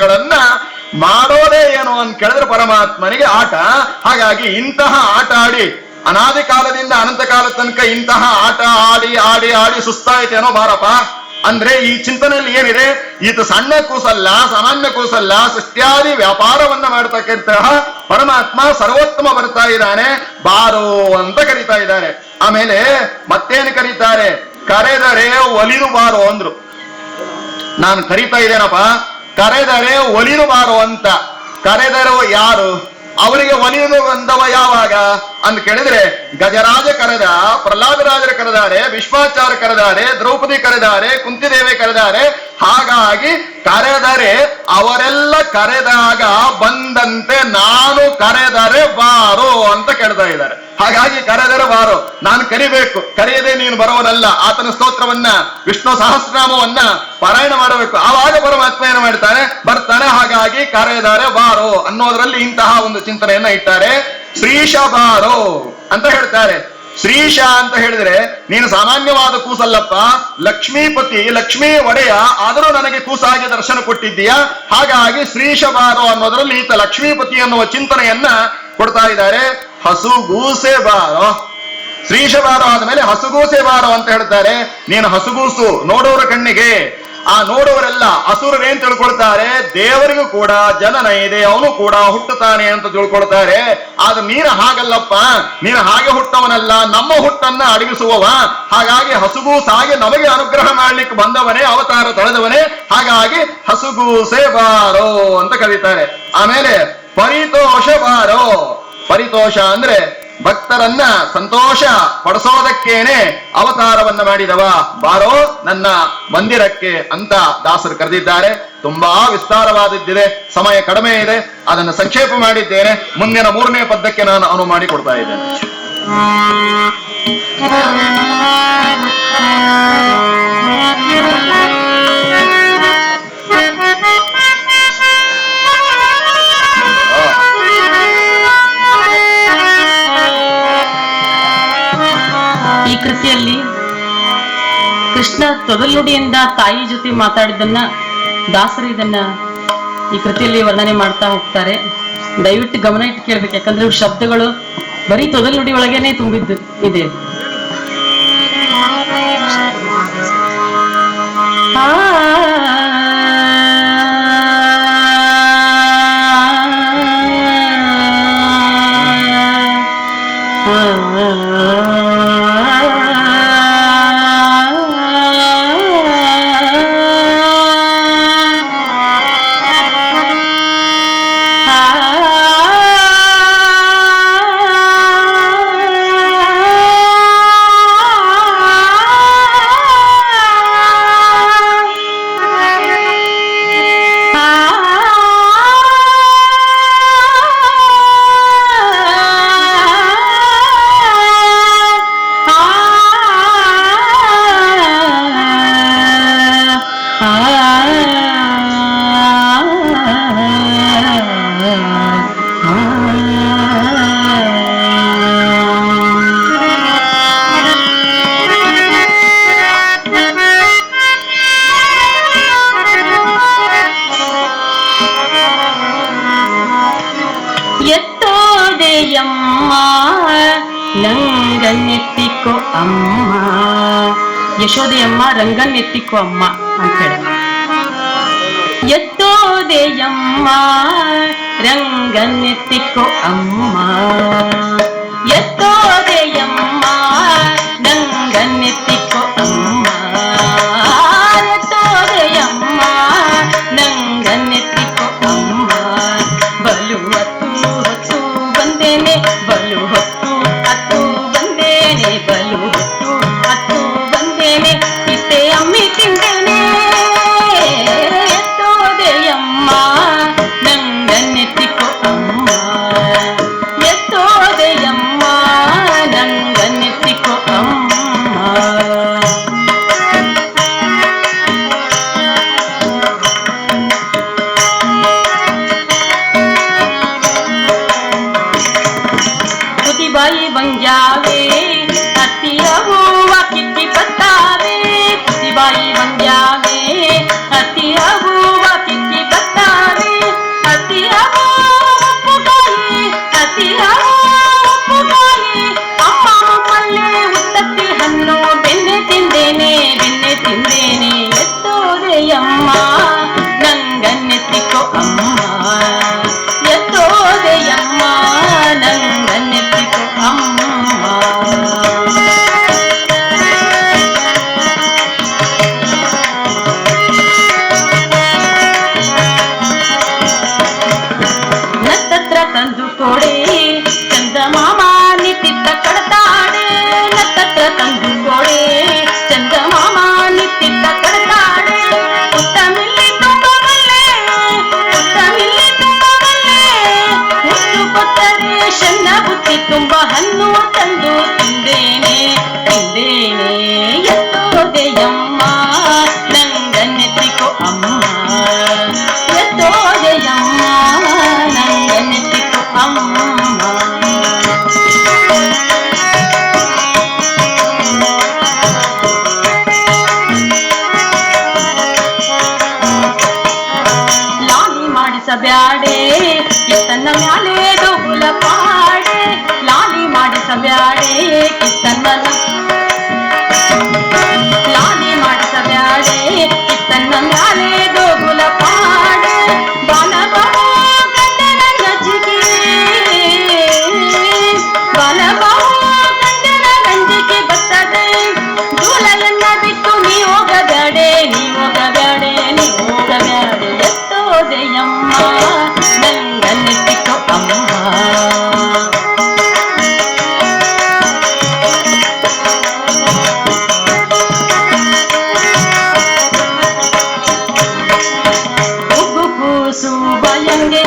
ಗಳನ್ನ ಮಾಡೋದೇ ಏನು ಅಂತ ಕೇಳಿದ್ರೆ ಪರಮಾತ್ಮನಿಗೆ ಆಟ. ಹಾಗಾಗಿ ಇಂತಹ ಆಟ ಆಡಿ ಅನಾದಿ ಕಾಲದಿಂದ ಅನಂತ ಕಾಲ ತನಕ ಇಂತಹ ಆಟ ಆಡಿ ಆಡಿ ಆಡಿ ಸುಸ್ತಾಯ್ತೇನೋ ಬಾರಪ್ಪ ಅಂದ್ರೆ ಈ ಚಿಂತನೆಯಲ್ಲಿ ಏನಿದೆ, ಇದು ಸಣ್ಣ ಕೂಸಲ್ಲ, ಸಾಮಾನ್ಯ ಕೂಸಲ್ಲ, ಸೃಷ್ಟ್ಯಾದಿ ವ್ಯಾಪಾರವನ್ನ ಮಾಡ್ತಕ್ಕಂತಹ ಪರಮಾತ್ಮ ಸರ್ವೋತ್ತಮ ಬರ್ತಾ ಇದ್ದಾನೆ, ಬಾರೋ ಅಂತ ಕರೀತಾ ಇದ್ದಾರೆ. ಆಮೇಲೆ ಮತ್ತೇನು ಕರೀತಾರೆ, ಕರೆದರೆ ಒಲಿದು ಬಾರೋ ಅಂದ್ರು. ನಾನು ಕರೀತಾ ಇದ್ದೇನಪ್ಪ, ಕರೆದರೆ ಒಲಿದು ಬಾರೋ ಅಂತ. ಕರೆದರು ಯಾರು, ಅವರಿಗೆ ಒಲಿಯುವುದು ಬಂದವ ಯಾವಾಗ ಅಂತ ಕೇಳಿದ್ರೆ, ಗಜರಾಜ ಕರೆದ, ಪ್ರಹ್ಲಾದರಾಜರು ಕರೆದಾರೆ, ವಿಶ್ವಾಚಾರ್ಯ ಕರೆದಾರೆ, ದ್ರೌಪದಿ ಕರೆದಾರೆ, ಕುಂತಿದೇವಿ ಕರೆದಾರೆ. ಹಾಗಾಗಿ ಕರೆದರೆ ಅವರೆಲ್ಲ ಕರೆದಾಗ ಬಂದಂತೆ ನಾನು ಕರೆದರೆ ಬಾರೋ ಅಂತ ಕೇಳ್ತಾ ಇದ್ದಾರೆ. ಹಾಗಾಗಿ ಕರೆದರೆ ಬಾರೋ, ನಾನು ಕರಿಬೇಕು, ಕರೆಯದೆ ನೀನು ಬರೋನಲ್ಲ. ಆತನ ಸ್ತೋತ್ರವನ್ನ, ವಿಷ್ಣು ಸಹಸ್ರನಾಮವನ್ನ ಪಾರಾಯಣ ಮಾಡಬೇಕು, ಆವಾಗ ಪರಮಾತ್ಮ ಏನು ಮಾಡ್ತಾನೆ, ಬರ್ತಾನೆ. ಹಾಗಾಗಿ ಕರೆದರೆ ಬಾರೋ ಅನ್ನೋದ್ರಲ್ಲಿ ಇಂತಹ ಒಂದು ಚಿಂತನೆಯನ್ನ ಇಟ್ಟಾರೆ. ಶ್ರೀಶ ಬಾರೋ ಅಂತ ಹೇಳ್ತಾರೆ. ಶ್ರೀಶ ಅಂತ ಹೇಳಿದ್ರೆ ನೀನು ಸಾಮಾನ್ಯವಾದ ಕೂಸಲ್ಲಪ್ಪ, ಲಕ್ಷ್ಮೀಪತಿ, ಲಕ್ಷ್ಮೀ ಒಡೆಯ, ಆದರೂ ನನಗೆ ಕೂಸಾಗಿ ದರ್ಶನ ಕೊಟ್ಟಿದ್ದೀಯಾ. ಹಾಗಾಗಿ ಶ್ರೀಶ ಬಾರೋ ಅನ್ನೋದ್ರಲ್ಲಿ ಈತ ಲಕ್ಷ್ಮೀಪತಿ ಅನ್ನುವ ಚಿಂತನೆಯನ್ನ ಕೊಡ್ತಾ ಇದ್ದಾರೆ. ಹಸುಗೂಸೆ ಬಾರೋ, ಶ್ರೀಶ ಬಾರೋ ಆದ್ಮೇಲೆ ಹಸುಗೂಸೆ ಬಾರೋ ಅಂತ ಹೇಳ್ತಾರೆ. ನೀನು ಹಸುಗೂಸು ನೋಡೋರ ಕಣ್ಣಿಗೆ, ಆ ನೋಡುವರೆಲ್ಲ ಅಸುರರೇನ್ ತಿಳ್ಕೊಳ್ತಾರೆ, ದೇವರಿಗೂ ಕೂಡ ಜನನ ಇದೆ, ಅವನು ಕೂಡ ಹುಟ್ಟುತ್ತಾನೆ ಅಂತ ತಿಳ್ಕೊಳ್ತಾರೆ. ಆದ್ರೆ ನೀನು ಹಾಗಲ್ಲಪ್ಪ, ನೀನು ಹಾಗೆ ಹುಟ್ಟವನಲ್ಲ, ನಮ್ಮ ಹುಟ್ಟನ್ನ ಅಡಗಿಸುವವ. ಹಾಗಾಗಿ ಹಸುಗೂಸಾಗಿ ನಮಗೆ ಅನುಗ್ರಹ ಮಾಡ್ಲಿಕ್ಕೆ ಬಂದವನೇ, ಅವತಾರ ತಳೆದವನೇ. ಹಾಗಾಗಿ ಹಸುಗೂಸೆ ಬಾರೋ ಅಂತ ಕರೀತಾರೆ. ಆಮೇಲೆ ಪರಿತೋಷ ಬಾರೋ. ಪರಿತೋಷ ಅಂದ್ರೆ ಭಕ್ತರನ್ನ ಸಂತೋಷ ಪಡಿಸೋದಕ್ಕೇನೆ ಅವತಾರವನ್ನ ಮಾಡಿದವ, ಬಾರೋ ನನ್ನ ಮಂದಿರಕ್ಕೆ ಅಂತ ದಾಸರು ಕರೆದಿದ್ದಾರೆ. ತುಂಬಾ ವಿಸ್ತಾರವಾದಿದ್ದಿದೆ, ಸಮಯ ಕಡಿಮೆ ಇದೆ, ಅದನ್ನು ಸಂಕ್ಷೇಪ ಮಾಡಿದ್ದೇನೆ. ಮುಂದಿನ 3ನೇ ಪದ್ಯಕ್ಕೆ ನಾನು ಅನುವು ಮಾಡಿ ಕೊಡ್ತಾ ಇದ್ದೇನೆ. ಈ ಕೃತಿಯಲ್ಲಿ ಕೃಷ್ಣ ತೊದಲುಡಿಯಿಂದ ತಾಯಿ ಜೊತೆ ಮಾತಾಡಿದ್ದನ್ನ ದಾಸರು ಇದನ್ನ ಈ ಕೃತಿಯಲ್ಲಿ ವರ್ಣನೆ ಮಾಡ್ತಾ ಹೋಗ್ತಾರೆ. ದಯವಿಟ್ಟು ಗಮನ ಇಟ್ಟು ಕೇಳ್ಬೇಕು, ಯಾಕಂದ್ರೆ ಇವು ಶಬ್ದಗಳು ಬರೀ ತೊದಲುಡಿ ಒಳಗೇನೆ ತುಂಬಿದ್ದು ಇದೆ. ರಂಗನ್ನೆತ್ತಿಕೋ ಅಮ್ಮ, ಯಶೋದೆಯಮ್ಮ ರಂಗನ್ನೆತ್ತಿಕೋ ಅಮ್ಮ ಅಂತ ಹೇಳಿ. ಎತ್ತೋದೆಯಮ್ಮ ರಂಗನ್ನೆತ್ತಿಕೋ ಅಮ್ಮ, ಎತ್ತೋದೆಯಮ್ಮ ರಂಗನ್ನೆತ್ತಿಕೋ ಅಮ್ಮ, ಎತ್ತೋದೆಯಮ್ಮ ರಂಗನ್ನೆತ್ತಿಕೋ ಅಮ್ಮ. ಬಲು ಹೊತ್ತು ಹೊತ್ತು ಬಂದೇನೆ, ಬಲು ಹೊತ್ತು ಹತ್ತು ಬಂದೇನೆ, ಬಲು ಹೊತ್ತು ಹತ್ತು ಬಂದೇನೆ, ಇಷ್ಟೇ ಅಮ್ಮಿ ತಿಂದೇನೆ. ಎತ್ತೋದೆಯಮ್ಮ ರಂಗನ್ನೆತ್ತಿಕೋ ಅಮ್ಮ, ಎತ್ತೋದೆಯಮ್ಮ ಮಾಡಿಸಬ್ಯಾಡೆ ಕಿತ್ತನ್ನ ಮ್ಯಾಲೆ ದೋಗುಲ ಪಾಡೆ ಲಾಲಿ ಮಾಡಿಸಬ್ಯಾಡೆ ಕಿತ್ತನ್ನ ಲಾಲಿ ಮಾಡಿಸಬ್ಯಾಡೆ ಕಿತ್ತನ್ನ ಮ್ಯಾಲೆ ದೋಗುಲ ಪಾಡೆ ಬಾಲಬಹು ಗಂಡನ ಗಜಿಗೆ ಬಾಲಬಹು ಗಂಡನ ಗಂಜಿಗೆ ಬರ್ತದೆ ದೂಲಯನ್ನ ಬಿಟ್ಟು ನೀ ಹೋಗಬ್ಯಾಡೆ ನೀ ಹೋಗಬ್ಯಾಡೆ ನೀ ಹೋಗಬ್ಯಾಡೆ ಎತ್ತೋದೆಯಮ್ಮ ನಂಗನ್ನೆತ್ತಿಕೋ ಅಮ್ಮ ಕೂಸು ಬಯಂಗೆ